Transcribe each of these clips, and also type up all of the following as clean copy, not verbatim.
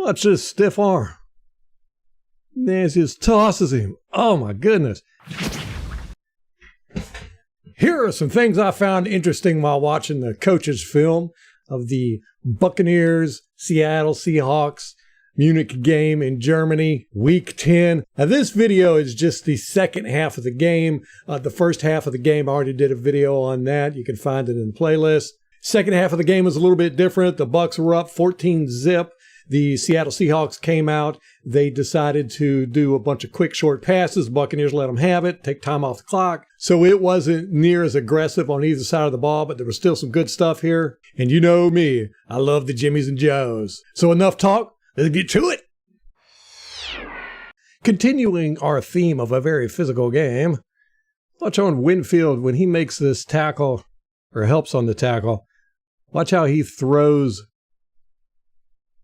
Watch this stiff arm. Nancy just tosses him. Oh my goodness. Here are some things I found interesting while watching the coaches' film of the Buccaneers, Seattle Seahawks, Munich game in Germany, week 10. Now this video is just the second half of the game. The first half of the game, I already did a video on that. You can find it in the playlist. Second half of the game was a little bit different. The Bucs were up 14-zip. The Seattle Seahawks came out. They decided to do a bunch of quick, short passes. The Buccaneers let them have it, take time off the clock. So it wasn't near as aggressive on either side of the ball, but there was still some good stuff here. And you know me, I love the Jimmies and Joes. So enough talk, let's get to it. Continuing our theme of a very physical game, watch on Winfield when he makes this tackle, or helps on the tackle. Watch how he throws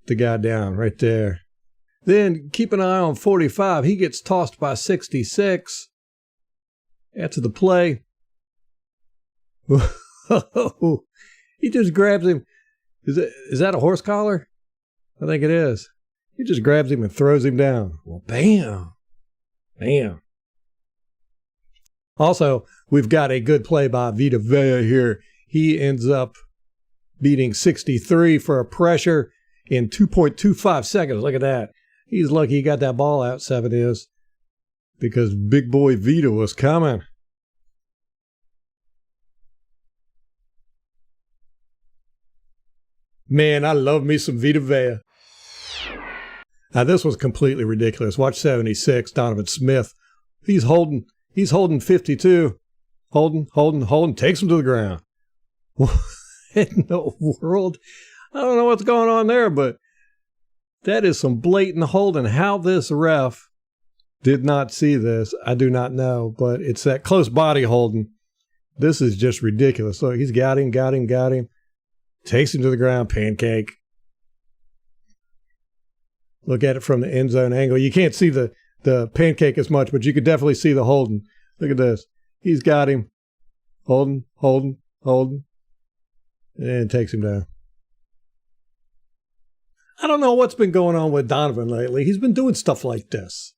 the guy down right there. Then keep an eye on 45. He gets tossed by 66. After the play. He just grabs him. Is that a horse collar? I think it is. He just grabs him and throws him down. Well, bam. Bam. Also, we've got a good play by Vita Vea here. He ends up beating 63 for a pressure in 2.25 seconds. Look at that. He's lucky he got that ball out, 7 is, because big boy Vita was coming. Man, I love me some Vita Vea. Now, this was completely ridiculous. Watch 76, Donovan Smith. He's holding 52. Holding, takes him to the ground. What in the world? I don't know what's going on there, but that is some blatant holding. How this ref did not see this, I do not know, but it's that close body holding. This is just ridiculous. So he's got him. Takes him to the ground, pancake. Look at it from the end zone angle. You can't see the pancake as much, but you could definitely see the holding. Look at this. He's got him. Holding, and takes him down. I don't know what's been going on with Donovan lately. He's been doing stuff like this.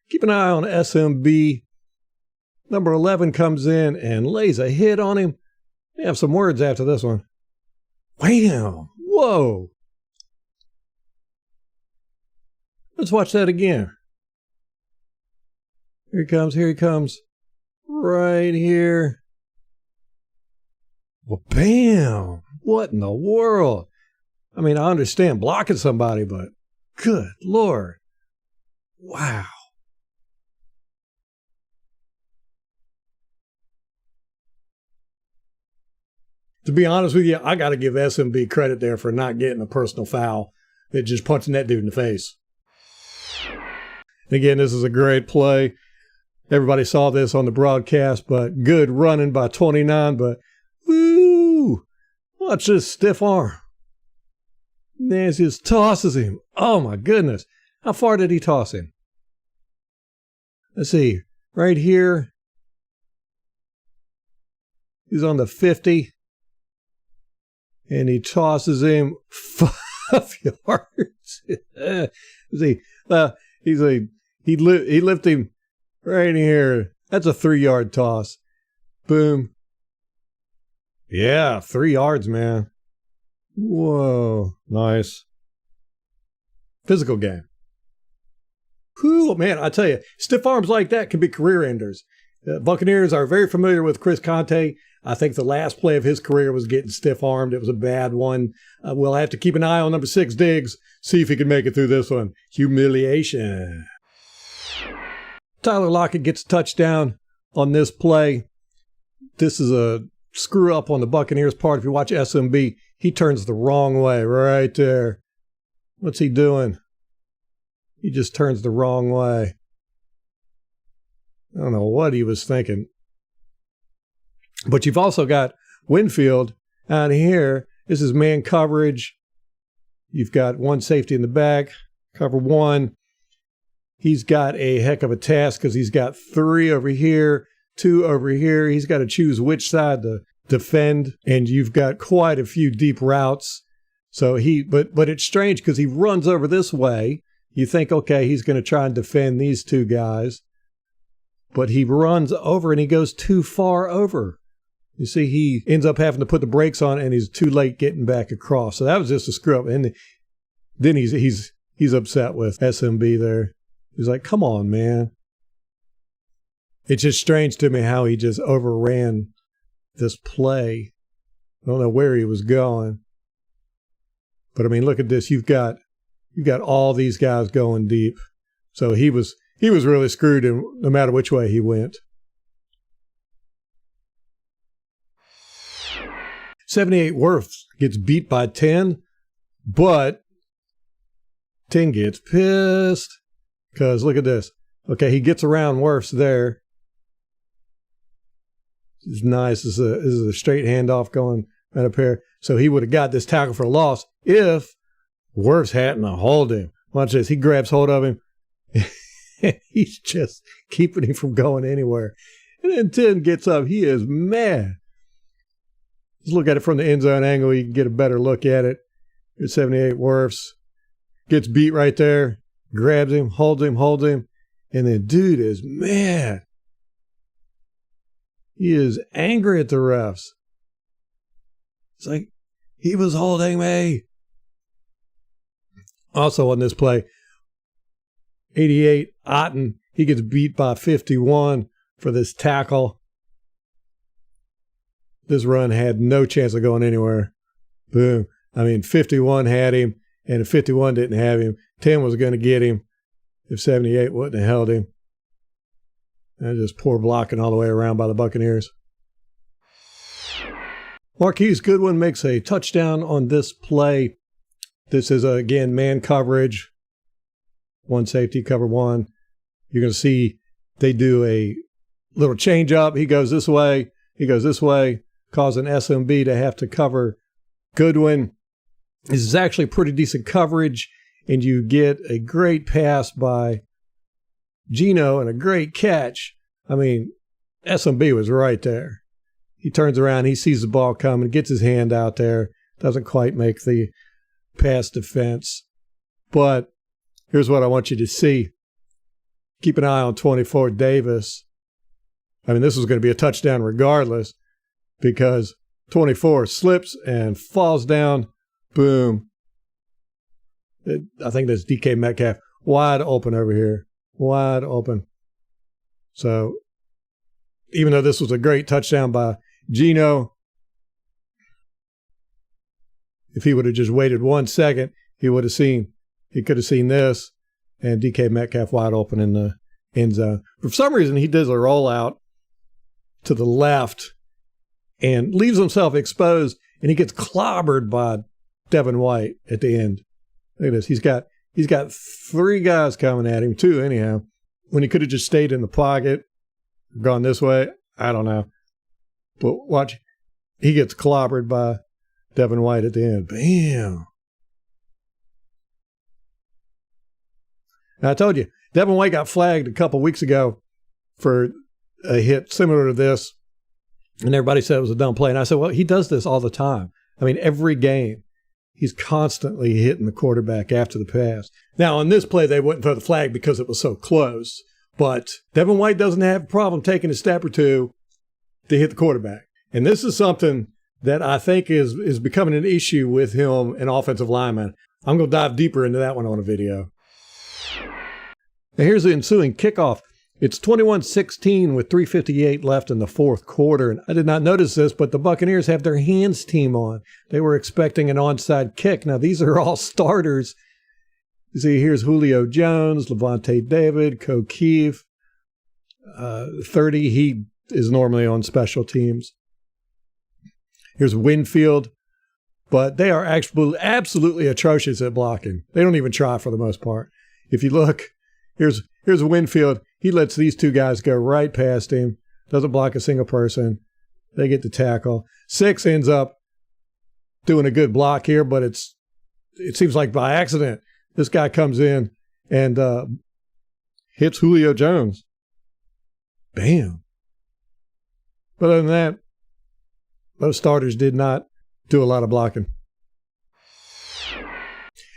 Keep an eye on SMB. Number 11 comes in and lays a hit on him. They have some words after this one. Wham! Whoa! Let's watch that again. Here he comes. Right here. Well, bam! What in the world? I mean, I understand blocking somebody, but good Lord. Wow. To be honest with you, I got to give SMB credit there for not getting a personal foul. They're just punching that dude in the face. Again, this is a great play. Everybody saw this on the broadcast, but good running by 29, but woo! Watch this stiff arm. Nancy just tosses him. Oh my goodness. How far did he toss him? Let's see. Right here. He's on the 50. And he tosses him 5 yards. See, he lifted him right here. That's a 3-yard toss. Boom. Yeah, 3 yards, man. Whoa, nice. Physical game. Whew, man, I tell you, stiff arms like that can be career enders. Buccaneers are very familiar with Chris Conte. I think the last play of his career was getting stiff-armed. It was a bad one. We'll have to keep an eye on number 6, Diggs, see if he can make it through this one. Humiliation. Tyler Lockett gets a touchdown on this play. This is a screw-up on the Buccaneers' part. If you watch SMB, he turns the wrong way right there. What's he doing? He just turns the wrong way. I don't know what he was thinking. But you've also got Winfield out here. This is man coverage. You've got one safety in the back, cover one. He's got a heck of a task because he's got 3 over here, 2 over here. He's got to choose which side to defend, and you've got quite a few deep routes. So but it's strange because he runs over this way. You think, okay, he's going to try and defend these two guys. But he runs over and he goes too far over. You see, he ends up having to put the brakes on and he's too late getting back across. So that was just a screw up. And then he's upset with SMB there. He's like, come on, man. It's just strange to me how he just overran this play. I don't know where he was going. But I mean, look at this. You've got all these guys going deep. So he was really screwed no matter which way he went. 78 Wirfs gets beat by 10, but 10 gets pissed because look at this. Okay, he gets around Wirfs there. It's nice. This is a straight handoff going right up here. So he would have got this tackle for a loss if Wirfs hadn't hold him. Watch this. He grabs hold of him. He's just keeping him from going anywhere. And then 10 gets up. He is mad. Let's look at it from the end zone angle. You can get a better look at it. Here's 78 Wirfs. Gets beat right there. Grabs him, holds him. And then dude is mad. He is angry at the refs. It's like, he was holding me. Also on this play, 88 Otten, he gets beat by 51 for this tackle. This run had no chance of going anywhere. Boom. I mean, 51 had him, and if 51 didn't have him, 10 was going to get him if 78 wouldn't have held him. And just poor blocking all the way around by the Buccaneers. Marquise Goodwin makes a touchdown on this play. This is, again, man coverage. One safety, cover one. You're going to see they do a little change up. He goes this way. He goes this way, causing SMB to have to cover Goodwin. This is actually pretty decent coverage, and you get a great pass by Gino and a great catch. I mean, SMB was right there. He turns around, he sees the ball coming, gets his hand out there, doesn't quite make the pass defense. But here's what I want you to see. Keep an eye on 24 Davis. I mean, this was going to be a touchdown regardless because 24 slips and falls down. Boom. I think that's DK Metcalf. Wide open over here. Wide open. So even though this was a great touchdown by Gino, if he would have just waited 1 second, he could have seen this and DK Metcalf wide open in the end zone. For some reason, he does a rollout to the left and leaves himself exposed, and he gets clobbered by Devin White at the end. Look at this. He's got three guys coming at him, two anyhow, when he could have just stayed in the pocket, gone this way. I don't know. But watch, he gets clobbered by Devin White at the end. Bam. Now, I told you, Devin White got flagged a couple weeks ago for a hit similar to this, and everybody said it was a dumb play. And I said, well, he does this all the time. I mean, every game, he's constantly hitting the quarterback after the pass. Now, on this play, they wouldn't throw the flag because it was so close. But Devin White doesn't have a problem taking a step or two to hit the quarterback. And this is something that I think is becoming an issue with him and offensive linemen. I'm going to dive deeper into that one on a video. Now, here's the ensuing kickoff. It's 21-16 with 3:58 left in the fourth quarter. And I did not notice this, but the Buccaneers have their hands team on. They were expecting an onside kick. Now, these are all starters. You see, here's Julio Jones, Levante David, O'Keefe. 30, he is normally on special teams. Here's Winfield. But they are absolutely atrocious at blocking. They don't even try for the most part. If you look, here's Winfield. He lets these two guys go right past him. Doesn't block a single person. They get the tackle. 6 ends up doing a good block here, but it seems like by accident. This guy comes in and hits Julio Jones. Bam. But other than that, those starters did not do a lot of blocking.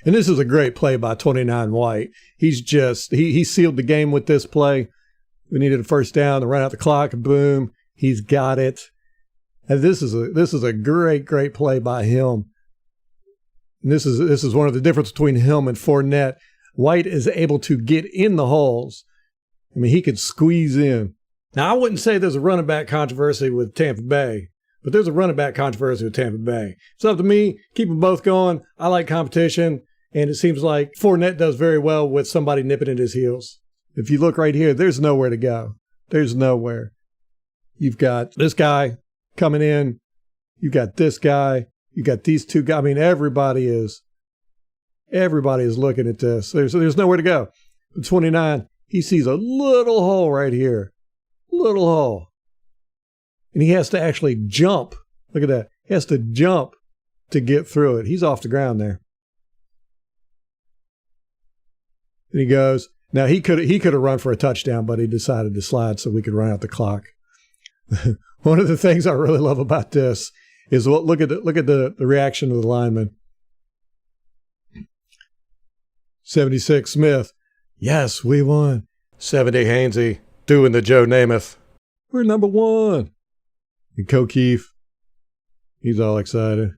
And this is a great play by 29 White. He's just, he sealed the game with this play. We needed a first down to run out the clock. Boom. He's got it. And this is a great, great play by him. And this is one of the differences between him and Fournette. White is able to get in the holes. I mean, he could squeeze in. Now, I wouldn't say there's a running back controversy with Tampa Bay, but there's a running back controversy with Tampa Bay. It's up to me. Keep them both going. I like competition, and it seems like Fournette does very well with somebody nipping at his heels. If you look right here, there's nowhere to go. There's nowhere. You've got this guy coming in. You've got this guy. You got these two guys. I mean, everybody is looking at this. There's nowhere to go. 29, he sees a little hole right here. Little hole. And he has to actually jump. Look at that. He has to jump to get through it. He's off the ground there. And he goes. Now, he could have run for a touchdown, but he decided to slide so we could run out the clock. One of the things I really love about this is look at the reaction of the lineman. 76 Smith. Yes, we won. 70 Hainsey doing the Joe Namath. We're number one. And O'Keefe, he's all excited.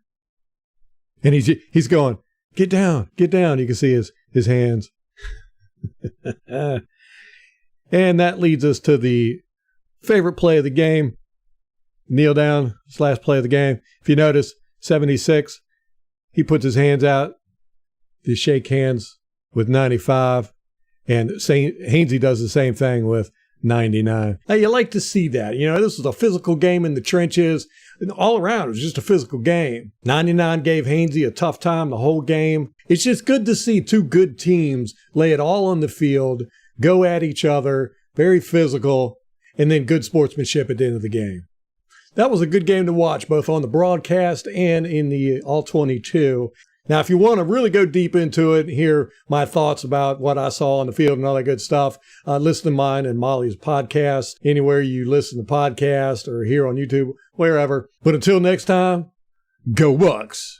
And he's going, get down. You can see his hands. And that leads us to the favorite play of the game. Kneel down, last play of the game. If you notice, 76, he puts his hands out to shake hands with 95. And Hainsey does the same thing with 99. Now, you like to see that. You know, this was a physical game in the trenches. And all around, it was just a physical game. 99 gave Hainsey a tough time the whole game. It's just good to see two good teams lay it all on the field, go at each other, very physical, and then good sportsmanship at the end of the game. That was a good game to watch, both on the broadcast and in the all-22. Now, if you want to really go deep into it and hear my thoughts about what I saw on the field and all that good stuff, listen to mine and Molly's podcast, anywhere you listen to podcasts or here on YouTube, wherever. But until next time, go Bucks!